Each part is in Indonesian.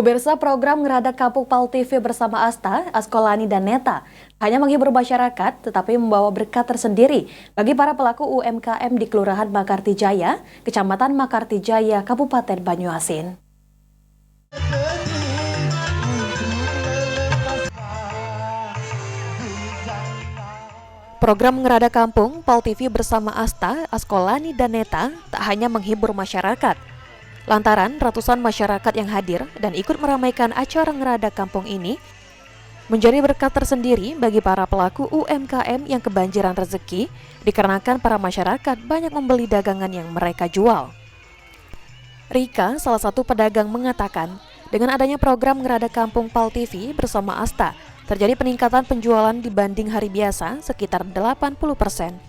Pemirsa program Ngeradak Kampung Pal TV bersama Asta, Askolani dan Neta hanya menghibur masyarakat tetapi membawa berkat tersendiri bagi para pelaku UMKM di Kelurahan Makartijaya, Kecamatan Makartijaya, Kabupaten Banyuasin. Program Ngeradak Kampung Pal TV bersama Asta, Askolani dan Neta tak hanya menghibur masyarakat. Lantaran ratusan masyarakat yang hadir dan ikut meramaikan acara Ngeradak Kampung ini menjadi berkat tersendiri bagi para pelaku UMKM yang kebanjiran rezeki dikarenakan para masyarakat banyak membeli dagangan yang mereka jual. Rika, salah satu pedagang, mengatakan dengan adanya program Ngeradak Kampung Pal TV bersama Asta, terjadi peningkatan penjualan dibanding hari biasa sekitar 80%.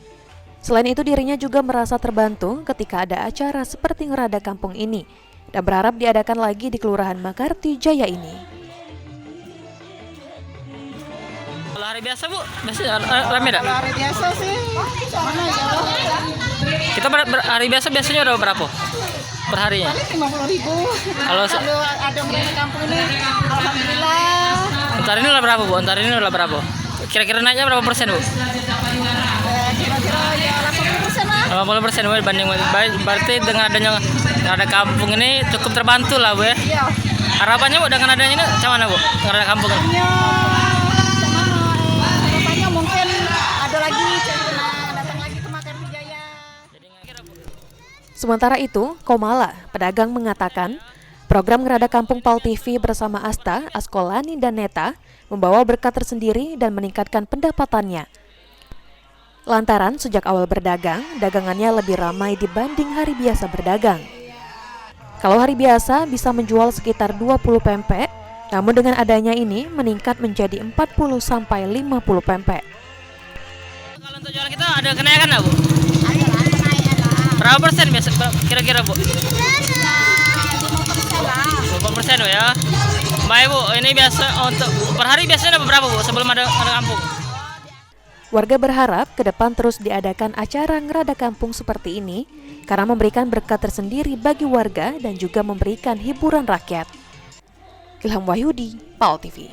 Selain itu, dirinya juga merasa terbantu ketika ada acara seperti Ngeradak Kampung ini dan berharap diadakan lagi di Kelurahan Makartijaya ini. Kalau hari biasa, Bu, biasanya rame dah? Kalau hari biasa sih, mana jauh. Kita hari biasa biasanya udah berapa perharinya? Paling 50.000. Kalau ada Ngeradak Kampung ini, alhamdulillah. Ntar ini udah berapa, Bu? Ntar ini udah berapa? Kira-kira naiknya berapa persen, Bu? Kira-kira ya 80% lah. 80% Bu, dibanding berarti dengan adanya Ngeradak Kampung ini cukup terbantu lah, Bu ya? Iya. Harapannya, Bu, dengan adanya ini macam mana, Bu? Ngeradak Kampung ini? Ya, harapannya mungkin ada lagi datang lagi ke Makartijaya. Sementara itu, Komala, pedagang, mengatakan program Ngeradak Kampung Pal TV bersama Asta, Askolani dan Neta membawa berkat tersendiri dan meningkatkan pendapatannya. Lantaran sejak awal berdagang, dagangannya lebih ramai dibanding hari biasa berdagang. Kalau hari biasa bisa menjual sekitar 20 pempek, namun dengan adanya ini meningkat menjadi 40 sampai 50 pempek. Kalau untuk jualan kita ada kenaikan nggak, Bu? Ada lah, naik lah. Berapa persen biasa kira-kira, Bu? 50% lah. 20% ya. Baik, Bu, ini biasa untuk per hari biasanya ada berapa, Bu, sebelum ada kampung? Warga berharap ke depan terus diadakan acara Ngeradak Kampung seperti ini karena memberikan berkat tersendiri bagi warga dan juga memberikan hiburan rakyat. Ilham Wahyudi, Pal TV.